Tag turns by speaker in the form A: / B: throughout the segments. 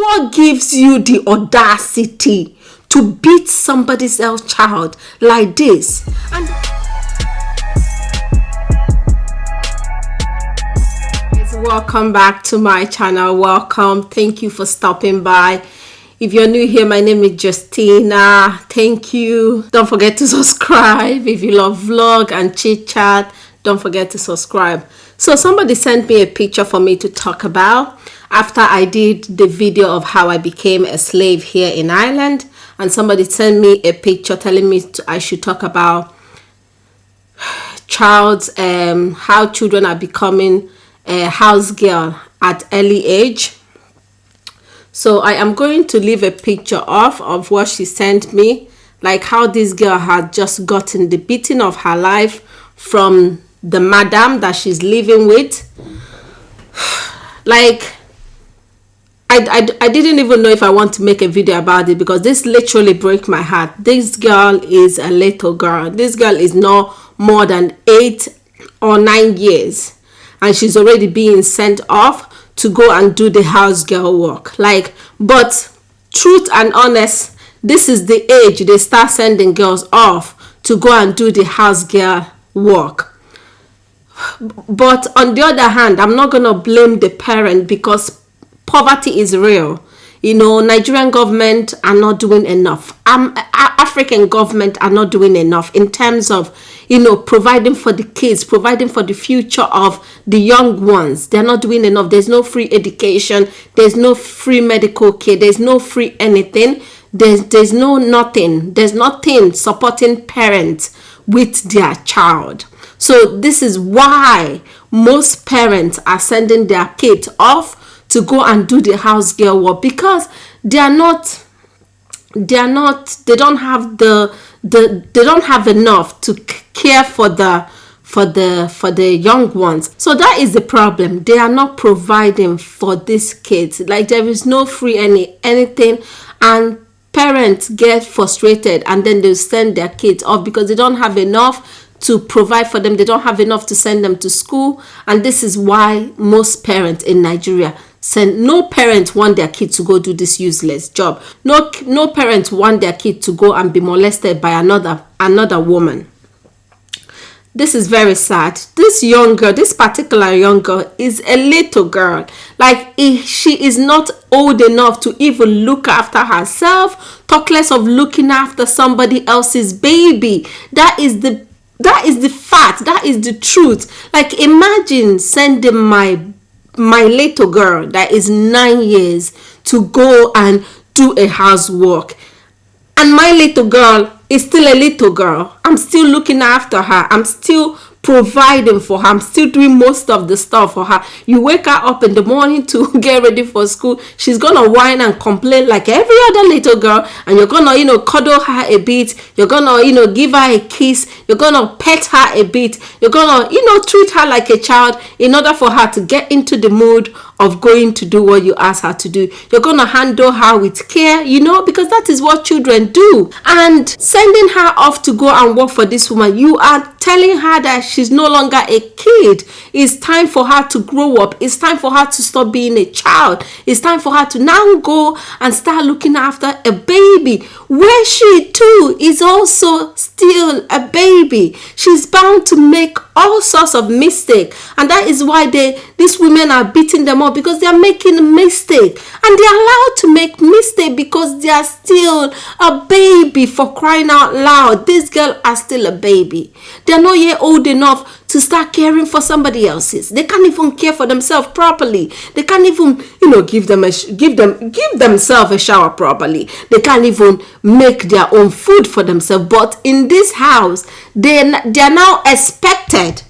A: what gives you the audacity to beat somebody else's child like this? And welcome back to my channel. Welcome. Thank you for stopping by. If you're new here, my name is Justina. Thank you. Don't forget to subscribe. If you love vlog and chit chat, don't forget to subscribe. So somebody sent me a picture for me to talk about after I did the video of how I became a slave here in Ireland, and somebody sent me a picture telling me I should talk about how children are becoming a house girl at early age. So I am going to leave a picture of what she sent me, like how this girl had just gotten the beating of her life from the madam that she's living with. Like, I didn't even know if I want to make a video about it, because this literally broke my heart. This girl is a little girl. This girl is not more than 8 or 9 years, and she's already being sent off to go and do the house girl work. Like, but truth and honest, this is the age they start sending girls off to go and do the house girl work. But on the other hand, I'm not gonna blame the parent, because poverty is real. You know, Nigerian government are not doing enough. African government are not doing enough in terms of, you know, providing for the kids, providing for the future of the young ones. They're not doing enough. There's no free education. There's no free medical care. There's no free anything. There's no nothing. There's nothing supporting parents with their child. So this is why most parents are sending their kids off to go and do the house girl work, because they don't have they don't have enough to care for the young ones. So that is the problem. They are not providing for these kids. Like, there is no free anything, and parents get frustrated, and then they send their kids off because they don't have enough to provide for them. They don't have enough to send them to school. And this is why most parents in Nigeria no parents want their kid to go do this useless job. No parents want their kid to go and be molested by another woman. This is very sad. This particular young girl is a little girl. Like, she is not old enough to even look after herself, talk less of looking after somebody else's baby. That is the fact. That is the truth. Like, imagine sending my little girl that is 9 years to go and do a housework, and my little girl is still a little girl. I'm still looking after her. I'm still providing for her. I'm still doing most of the stuff for her. You wake her up in the morning to get ready for school, she's gonna whine and complain like every other little girl, and you're gonna, cuddle her a bit. You're gonna, give her a kiss. You're gonna pet her a bit. You're gonna, treat her like a child in order for her to get into the mood of going to do what you ask her to do. You're gonna handle her with care, because that is what children do. And sending her off to go and work for this woman, you are telling her that she's no longer a kid. It's time for her to grow up. It's time for her to stop being a child. It's time for her to now go and start looking after a baby, where she too is also still a baby. She's bound to make all sorts of mistakes, and that is why these women are beating them up, because they are making a mistake, and they are allowed to make mistake because they are still a baby. For crying out loud, this girl are still a baby. They are not yet old enough to start caring for somebody else's. They can't even care for themselves properly. They can't even, give themselves a shower properly. They can't even make their own food for themselves. But in this house, they are now expected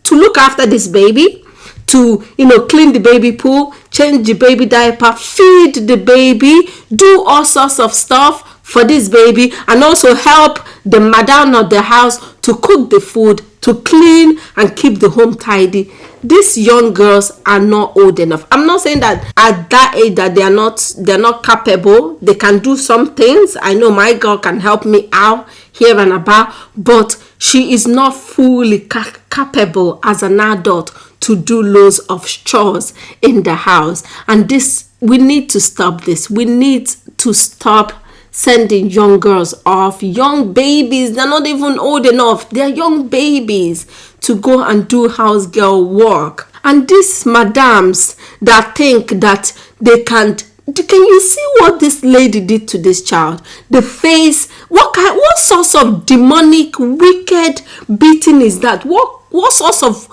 A: to look after this baby, to clean the baby poo, change the baby diaper, feed the baby, do all sorts of stuff for this baby, and also help the madam of the house to cook the food, to clean and keep the home tidy. These young girls are not old enough. I'm not saying that at that age that they're not capable. They can do some things. I know my girl can help me out here and about, but she is not fully capable as an adult to do loads of chores in the house. And this, we need to stop this. We need to stop sending young girls off, young babies. They're not even old enough. They're young babies to go and do house girl work. And these madams that think that they can't. Can you see what this lady did to this child? The face, what source of demonic, wicked beating is that? What source of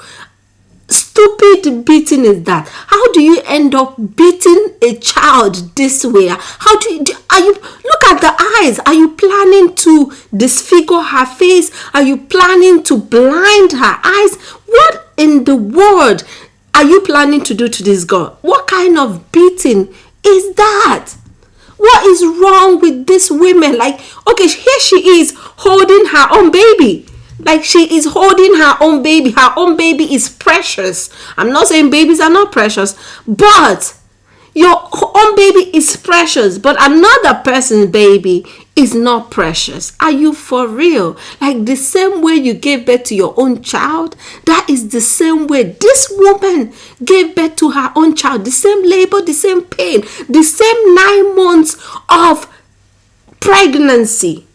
A: stupid beating is that? How do you end up beating a child this way? How are you, look at the eyes. Are you planning to disfigure her face? Are you planning to blind her eyes? What in the world are you planning to do to this girl? What kind of beating is that? What is wrong with this women? Like, okay, here she is holding her own baby. Like, she is holding her own baby. Her own baby is precious. I'm not saying babies are not precious, but your own baby is precious, but another person's baby is not precious. Are you for real? Like, the same way you gave birth to your own child, that is the same way this woman gave birth to her own child. The same labor, the same pain, the same 9 months of pregnancy.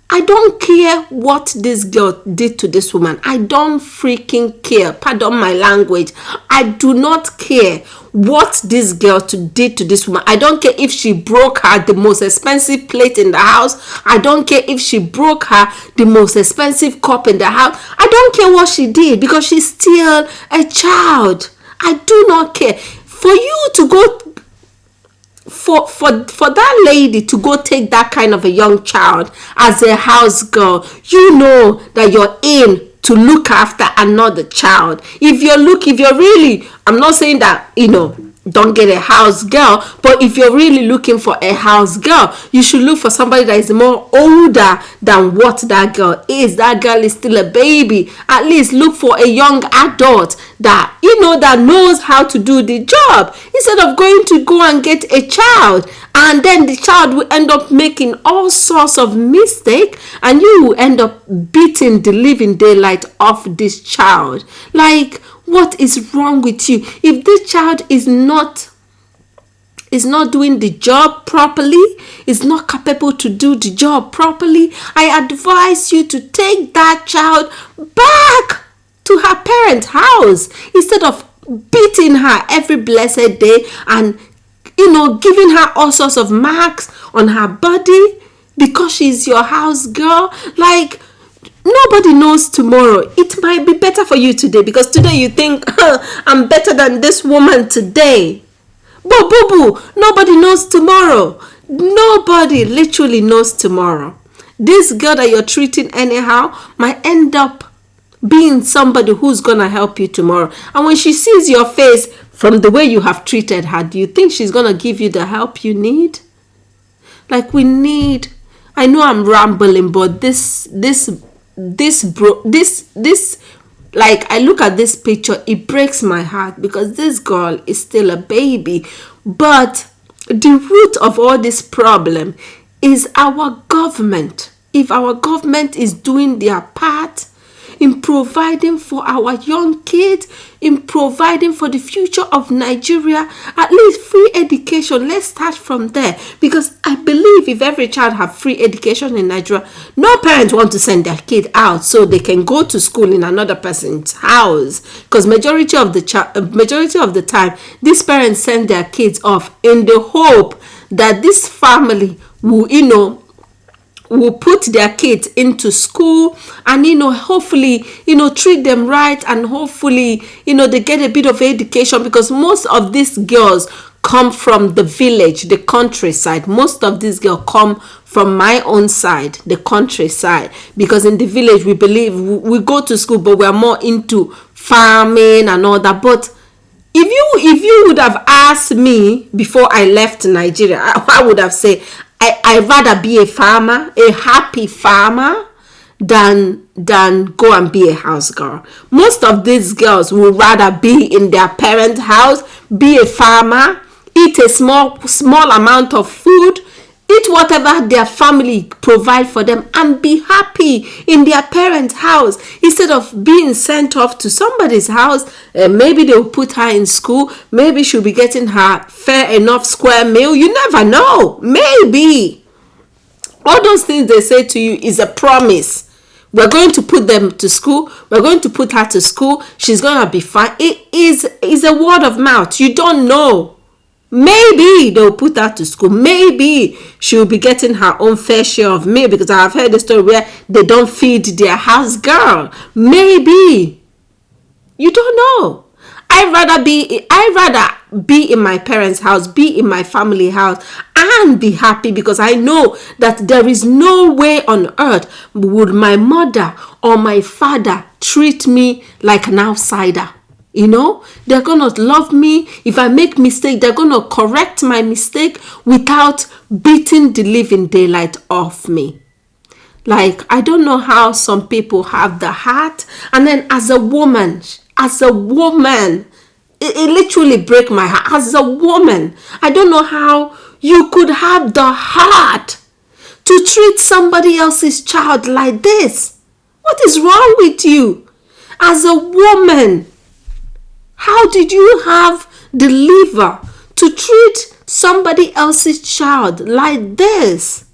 A: I don't care what this girl did to this woman. I don't freaking care. Pardon my language. I do not care what this girl did to this woman. I don't care if she broke her the most expensive plate in the house. I don't care if she broke her the most expensive cup in the house. I don't care what she did, because she's still a child. I do not care. For you to go, for that lady to go take that kind of a young child as a house girl, you know that you're in to look after another child. If you're really, I'm not saying that, don't get a house girl, but if you're really looking for a house girl, you should look for somebody that is more older than what that girl is. That girl is still a baby. At least look for a young adult that that knows how to do the job, instead of going to go and get a child, and then the child will end up making all sorts of mistakes, and you will end up beating the living daylight off this child. Like, what is wrong with you? If this child is not doing the job properly, is not capable to do the job properly, I advise you to take that child back to her parents' house, instead of beating her every blessed day and giving her all sorts of marks on her body because she's your house girl. Like, nobody knows tomorrow. It might be better for you today, because today you think, I'm better than this woman today. But boo-boo, nobody knows tomorrow. Nobody literally knows tomorrow. This girl that you're treating anyhow might end up being somebody who's gonna help you tomorrow. And when she sees your face from the way you have treated her, do you think she's gonna give you the help you need? Like, I know I'm rambling, but this like, I look at this picture, it breaks my heart, because this girl is still a baby. But the root of all this problem is our government. If our government is doing their part in providing for our young kids, in providing for the future of Nigeria, at least free education. Let's start from there, because I believe if every child have free education in Nigeria, no parents want to send their kid out so they can go to school in another person's house, because majority of the time these parents send their kids off in the hope that this family will put their kids into school and hopefully treat them right, and hopefully they get a bit of education, because most of these girls come from the village, the countryside. Most of these girls come from my own side, the countryside, because in the village we believe we go to school, but we're more into farming and all that. But if you would have asked me before I left Nigeria, I would have said I'd rather be a farmer, a happy farmer, than go and be a house girl. Most of these girls would rather be in their parents' house, be a farmer, eat a small amount of food, eat whatever their family provide for them, and be happy in their parents' house instead of being sent off to somebody's house. Maybe they'll put her in school. Maybe she'll be getting her fair enough square meal. You never know. Maybe. All those things they say to you is a promise. We're going to put them to school. We're going to put her to school. She's going to be fine. It is a word of mouth. You don't know. Maybe they'll put her to school. Maybe she'll be getting her own fair share of meal, because I have heard the story where they don't feed their house girl. Maybe. You don't know. I'd rather be in my parents' house, be in my family house, and be happy, because I know that there is no way on earth would my mother or my father treat me like an outsider. You know, they're going to love me. If I make mistake, they're going to correct my mistake without beating the living daylight off me. Like, I don't know how some people have the heart. And then as a woman, it literally breaks my heart. As a woman, I don't know how you could have the heart to treat somebody else's child like this. What is wrong with you? As a woman, how did you have the liver to treat somebody else's child like this?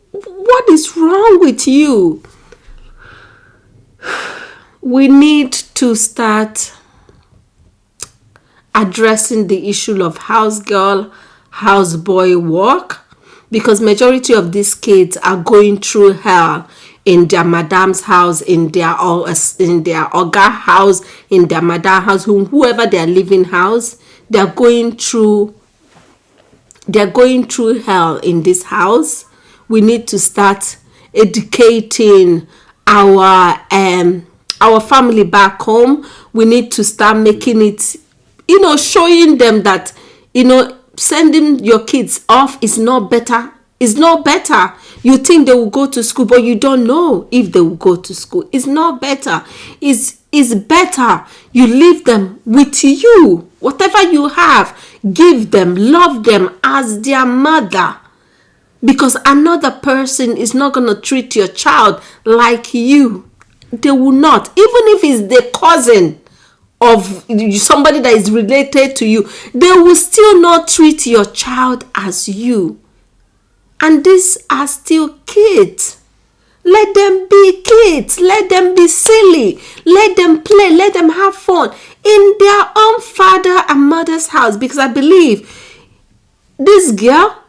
A: What is wrong with you? We need to start addressing the issue of house girl, house boy work, because majority of these kids are going through hell in their madam's house, in their oga house, in their madam house, whoever they are living house. They're going through hell in this house. We need to start educating our family back home. We need to start making it, showing them that, sending your kids off is not better. It's not better. You think they will go to school, but you don't know if they will go to school. It's not better. It's better you leave them with you. Whatever you have, give them, love them as their mother. Because another person is not going to treat your child like you. They will not. Even if it's the cousin of somebody that is related to you, they will still not treat your child as you. And these are still kids. Let them be kids. Let them be silly. Let them play. Let them have fun in their own father and mother's house. Because I believe this girl,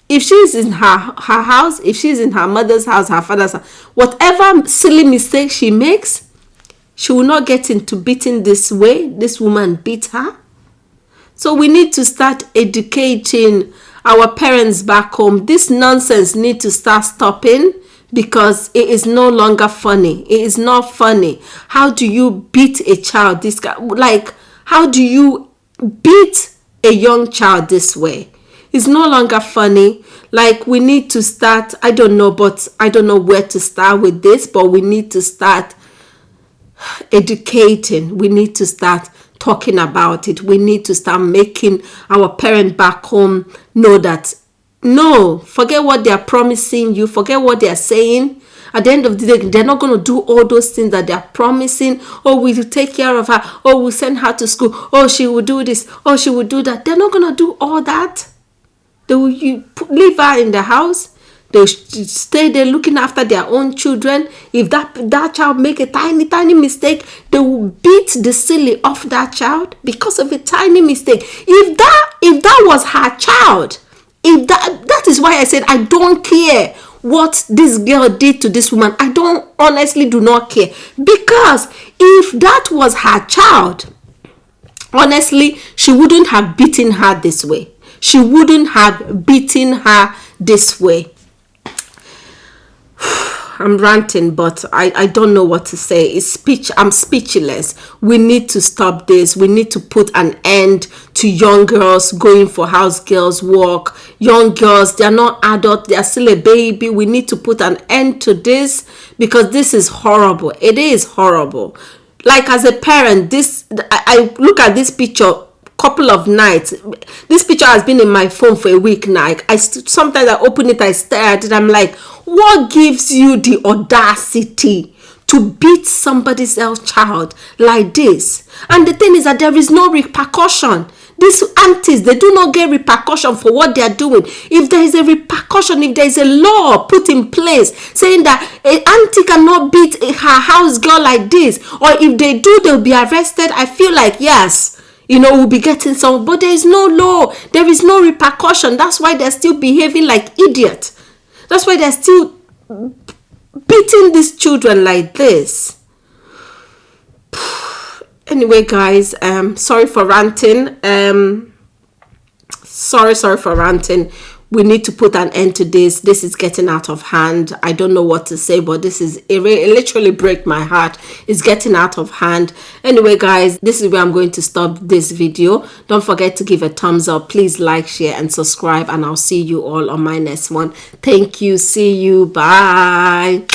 A: if she's in her house, if she's in her mother's house, her father's house, whatever silly mistake she makes, she will not get into beating this way. This woman beat her. So we need to start educating our parents back home. This nonsense need to start stopping, because it is no longer funny. It is not funny. How do you beat a child this guy? Like, how do you beat a young child this way? It's no longer funny. Like, we need to start, I don't know where to start with this, but we need to start educating. We need to start talking about it. We need to start making our parents back home know that, no, forget what they are promising you, forget what they are saying. At the end of the day, they're not going to do all those things that they are promising. Oh, we'll take care of her. Oh, we'll send her to school. Oh, she will do this. Oh, she will do that. They're not going to do all that. They will leave her in the house. They'll stay there looking after their own children. If that child make a tiny mistake, they will beat the silly off that child because of a tiny mistake. If that was her child, if that is why I said I don't care what this girl did to this woman. I honestly do not care. Because if that was her child, honestly, she wouldn't have beaten her this way. She wouldn't have beaten her this way. I'm ranting, but I don't know what to say. I'm speechless. We need to stop this. We need to put an end to young girls going for house girls work. Young girls, they're not adult, they're still a baby. We need to put an end to this, because this is horrible. It is horrible. Like, as a parent, I look at this picture couple of nights. This picture has been in my phone for a week now. Sometimes I open it, I stare at it, I'm like, what gives you the audacity to beat somebody else's child like this? And the thing is that there is no repercussion. These aunties, they do not get repercussion for what they are doing. If there is a repercussion, if there is a law put in place saying that an auntie cannot beat her house girl like this, or if they do, they'll be arrested, I feel like, yes, we'll be getting some. But there is no law. There is no repercussion. That's why they're still behaving like idiots. That's why they're still beating these children like this. Anyway, guys, sorry for ranting. Sorry for ranting. We need to put an end to this. This is getting out of hand. I don't know what to say, but it literally breaks my heart. It's getting out of hand. Anyway, guys, this is where I'm going to stop this video. Don't forget to give a thumbs up. Please like, share, and subscribe, and I'll see you all on my next one. Thank you. See you. Bye.